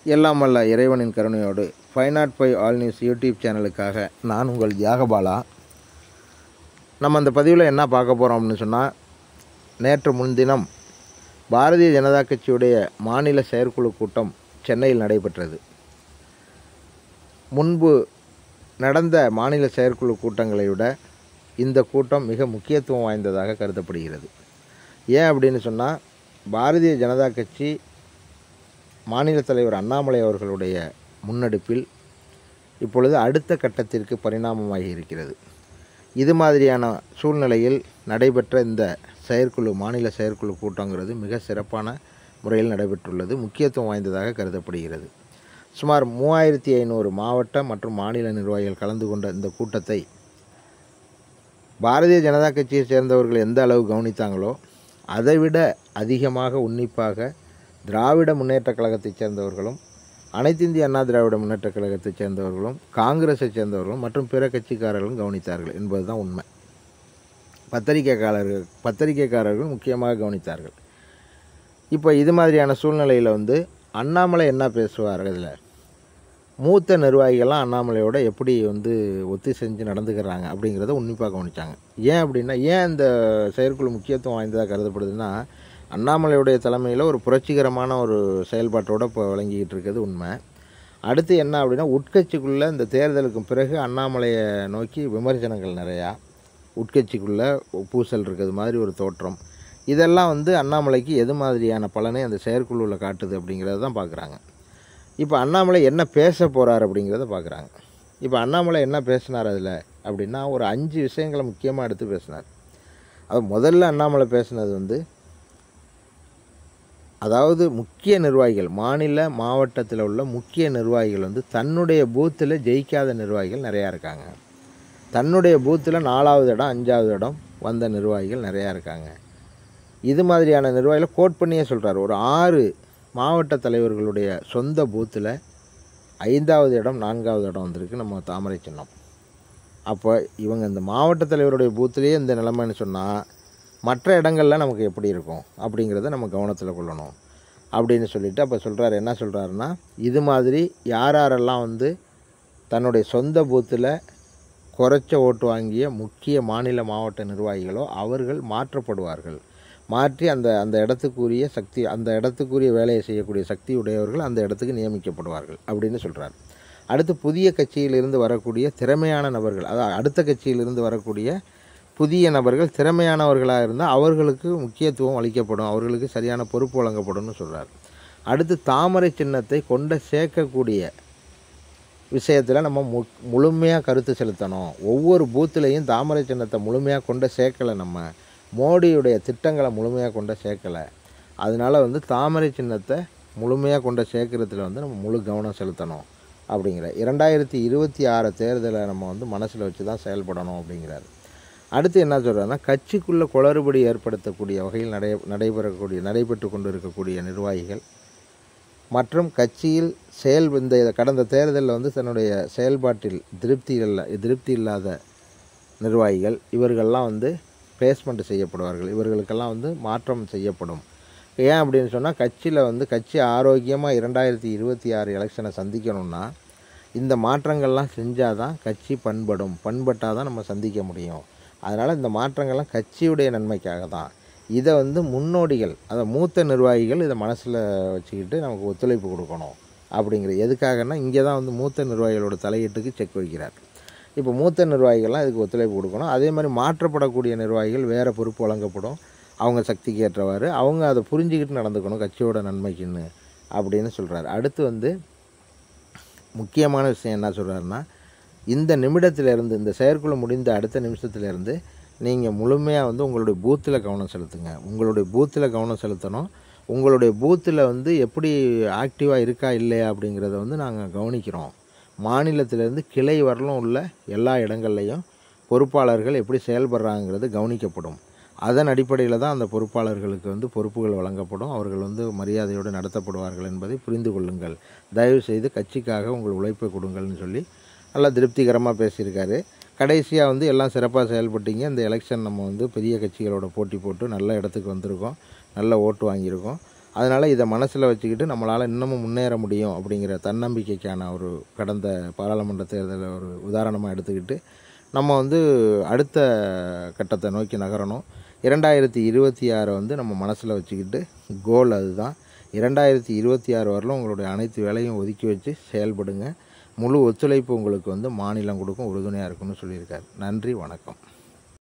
எல்லாம் வல்ல இறைவனின் கருணையோடு 505 ஆல் நியூஸ் யூடியூப் சேனலுக்காக நான் உங்கள் தியாகபாலா. நம்ம அந்த பதிவில் என்ன பார்க்க போகிறோம் அப்படின்னு சொன்னால், நேற்று முன்தினம் பாரதிய ஜனதா கட்சியுடைய மாநில செயற்குழு கூட்டம் சென்னையில் நடைபெற்றது. முன்பு நடந்த மாநில செயற்குழு கூட்டங்களை விட இந்த கூட்டம் மிக முக்கியத்துவம் வாய்ந்ததாக கருதப்படுகிறது. ஏன் அப்படின்னு சொன்னால், பாரதிய ஜனதா கட்சி மாநில தலைவர் அண்ணாமலை அவர்களுடைய முன்னெடுப்பில் இப்பொழுது அடுத்த கட்டத்திற்கு பரிணாமமாகி இருக்கிறது. இது மாதிரியான சூழ்நிலையில் நடைபெற்ற இந்த செயற்குழு மாநில செயற்குழு கூட்டங்கிறது மிக சிறப்பான முறையில் நடைபெற்றுள்ளது, முக்கியத்துவம் வாய்ந்ததாக கருதப்படுகிறது. சுமார் 3500 மாவட்ட மற்றும் மாநில நிர்வாகிகள் கலந்து கொண்ட இந்த கூட்டத்தை பாரதிய ஜனதா கட்சியை சேர்ந்தவர்கள் எந்த அளவு கவனித்தாங்களோ அதைவிட அதிகமாக உன்னிப்பாக திராவிட முன்னேற்றக் கழகத்தைச் சேர்ந்தவர்களும், அனைத்து இந்திய அண்ணா திராவிட முன்னேற்றக் கழகத்தைச் சேர்ந்தவர்களும், காங்கிரஸைச் சேர்ந்தவர்களும் மற்றும் பிற கட்சிக்காரர்களும் கவனித்தார்கள் என்பதுதான் உண்மை. பத்திரிகைக்காரர்கள் முக்கியமாக கவனித்தார்கள். இப்போ இது மாதிரியான சூழ்நிலையில் அண்ணாமலை என்ன பேசுவார், இதில் மூத்த நிர்வாகிகள்லாம் அண்ணாமலையோட எப்படி ஒத்தி செஞ்சு நடந்துக்கிறாங்க அப்படிங்கிறத உன்னிப்பாக கவனித்தாங்க. ஏன் அப்படின்னா, ஏன் இந்த செயற்குழு முக்கியத்துவம் வாய்ந்ததாக கருதப்படுதுன்னா, அண்ணாமலையுடைய தலைமையில் ஒரு புரட்சிகரமான ஒரு செயல்பாட்டோடு இப்போ வழங்கிக்கிட்டு இருக்கிறது உண்மை. அடுத்து என்ன அப்படின்னா, உட்கட்சிக்குள்ளே இந்த தேர்தலுக்கு பிறகு அண்ணாமலையை நோக்கி விமர்சனங்கள் நிறையா, உட்கட்சிக்குள்ளே பூசல் இருக்கிறது மாதிரி ஒரு தோற்றம். இதெல்லாம் அண்ணாமலைக்கு எது மாதிரியான பலனை அந்த செயற்குழுவில் காட்டுது அப்படிங்கிறத தான் பார்க்குறாங்க. இப்போ அண்ணாமலை என்ன பேச போகிறார் அப்படிங்கிறத பார்க்குறாங்க. இப்போ அண்ணாமலை என்ன பேசினார் அதில் அப்படின்னா, ஒரு 5 விஷயங்களை முக்கியமாக எடுத்து பேசினார். அது முதல்ல அண்ணாமலை பேசினது அதாவது முக்கிய நிர்வாகிகள், மாநில மாவட்டத்தில் உள்ள முக்கிய நிர்வாகிகள் தன்னுடைய பூத்தில் ஜெயிக்காத நிர்வாகிகள் நிறையா இருக்காங்க. தன்னுடைய பூத்தில் 4வது இடம் 5வது இடம் வந்த நிர்வாகிகள் நிறையா இருக்காங்க. இது மாதிரியான நிர்வாகிகளை கோட் பண்ணியே சொல்கிறார். ஒரு 6 மாவட்ட தலைவர்களுடைய சொந்த பூத்தில் 5வது இடம் 4வது இடம் வந்திருக்கு நம்ம தாமரை சின்னம். அப்போ இவங்க இந்த மாவட்ட தலைவருடைய பூத்திலேயே இந்த நிலைமைன்னு சொன்னால், மற்ற இடங்களில் நமக்கு எப்படி இருக்கும் அப்படிங்கிறத நம்ம கவனத்தில் கொள்ளணும் அப்படின்னு சொல்லிவிட்டு அப்போ சொல்கிறார். என்ன சொல்கிறாருன்னா, இது மாதிரி யாரெல்லாம் தன்னுடைய சொந்த பூத்தில் குறைச்ச ஓட்டு வாங்கிய முக்கிய மாநில மாவட்ட நிர்வாகிகளோ அவர்கள் மாற்றப்படுவார்கள். மாற்றி அந்த இடத்துக்குரிய சக்தி, அந்த இடத்துக்குரிய வேலையை செய்யக்கூடிய சக்தி உடையவர்கள் அந்த இடத்துக்கு நியமிக்கப்படுவார்கள் அப்படின்னு சொல்கிறார். அடுத்து புதிய கட்சியிலிருந்து வரக்கூடிய திறமையான நபர்கள், அதாவது அடுத்த கட்சியிலிருந்து வரக்கூடிய புதிய நபர்கள் திறமையானவர்களாக இருந்தால் அவர்களுக்கு முக்கியத்துவம் அளிக்கப்படும், அவர்களுக்கு சரியான பொறுப்பு வழங்கப்படும்னு சொல்கிறார். அடுத்து தாமரை சின்னத்தை கொண்டு சேர்க்கக்கூடிய விஷயத்தில் நம்ம முழுமையாக கருத்து செலுத்தணும். ஒவ்வொரு பூத்துலேயும் தாமரை சின்னத்தை முழுமையாக கொண்டு சேர்க்கலை, நம்ம மோடியுடைய திட்டங்களை முழுமையாக கொண்டு சேர்க்கலை. அதனால் தாமரை சின்னத்தை முழுமையாக கொண்டு சேர்க்கறதுல நம்ம முழு கவனம் செலுத்தணும் அப்படிங்கிற 2026 தேர்தலை நம்ம மனசில் வச்சு தான் செயல்படணும் அப்படிங்கிறார். அடுத்து என்ன சொல்கிறாருன்னா, கட்சிக்குள்ளே குளறுபடி ஏற்படுத்தக்கூடிய வகையில் நடைபெற்று கொண்டு இருக்கக்கூடிய நிர்வாகிகள் மற்றும் கட்சியில் இந்த கடந்த தேர்தலில் தன்னுடைய செயல்பாட்டில் திருப்தி இல்லாத நிர்வாகிகள், இவர்கள்லாம் பேஸ்மெண்ட் செய்யப்படுவார்கள். இவர்களுக்கெல்லாம் மாற்றம் செய்யப்படும். ஏன் அப்படின்னு சொன்னால், கட்சியில் கட்சி ஆரோக்கியமாக 2026 எலெக்ஷனை சந்திக்கணும்னா இந்த மாற்றங்கள்லாம் செஞ்சால் தான் கட்சி பண்பட்டால் தான் நம்ம சந்திக்க முடியும். அதனால் இந்த மாற்றங்கள்லாம் கட்சியுடைய நன்மைக்காக தான். இதை முன்னோடிகள், அதை மூத்த நிர்வாகிகள் இதை மனசில் வச்சுக்கிட்டு நமக்கு ஒத்துழைப்பு கொடுக்கணும் அப்படிங்கிற எதுக்காகனா, இங்கே தான் மூத்த நிர்வாகிகளோட தலையீட்டுக்கு செக் வைக்கிறார். இப்போ மூத்த நிர்வாகிகள்லாம் இதுக்கு ஒத்துழைப்பு கொடுக்கணும். அதே மாதிரி மாற்றப்படக்கூடிய நிர்வாகிகள் வேறு பொறுப்பு வழங்கப்படும், அவங்க சக்திக்கு ஏற்றவாறு அவங்க அதை புரிஞ்சுக்கிட்டு நடந்துக்கணும் கட்சியோட நன்மைக்குன்னு அப்படின்னு சொல்கிறார். அடுத்து முக்கியமான விஷயம் என்ன சொல்கிறாருன்னா, இந்த நிமிடத்திலேருந்து, இந்த செயற்குழு முடிந்த அடுத்த நிமிஷத்துலேருந்து நீங்கள் முழுமையாக உங்களுடைய பூத்தில் கவனம் செலுத்துங்க. உங்களுடைய பூத்தில் கவனம் செலுத்தணும். உங்களுடைய பூத்தில் எப்படி ஆக்டிவாக இருக்கா இல்லையா அப்படிங்கிறத நாங்கள் கவனிக்கிறோம். மாநிலத்திலேருந்து கிளை வரலும் உள்ள எல்லா இடங்கள்லையும் பொறுப்பாளர்கள் எப்படி செயல்படுறாங்கிறது கவனிக்கப்படும். அதன் அடிப்படையில் தான் அந்த பொறுப்பாளர்களுக்கு பொறுப்புகள் வழங்கப்படும். அவர்கள் மரியாதையோடு நடத்தப்படுவார்கள் என்பதை புரிந்து கொள்ளுங்கள். தயவுசெய்து கட்சிக்காக உங்கள் உழைப்பை கொடுங்கள்னு சொல்லி நல்லா திருப்திகரமாக பேசியிருக்காரு. கடைசியாக எல்லாம் சிறப்பாக செயல்பட்டீங்க. இந்த எலெக்ஷன் நம்ம பெரிய கட்சிகளோட போட்டி போட்டு நல்ல இடத்துக்கு வந்திருக்கோம், நல்ல ஓட்டு வாங்கியிருக்கோம். அதனால் இதை மனசில் வச்சுக்கிட்டு நம்மளால் இன்னமும் முன்னேற முடியும் அப்படிங்கிற தன்னம்பிக்கைக்கான ஒரு கடந்த பாராளுமன்ற தேர்தலை ஒரு உதாரணமாக எடுத்துக்கிட்டு நம்ம வந்து அடுத்த கட்டத்தை நோக்கி நகரணும். 2026 வந்து நம்ம மனசில் வச்சுக்கிட்டு கோல் அதுதான். 2026 வரலும் உங்களுடைய அனைத்து வேலையும் ஒதுக்கி வச்சு செயல்படுங்க. முழு ஒத்துழைப்பு உங்களுக்கு வந்து மாநிலம் கொடுக்கும், உறுதுணையாக இருக்குன்னு சொல்லியிருக்காரு. நன்றி, வணக்கம்.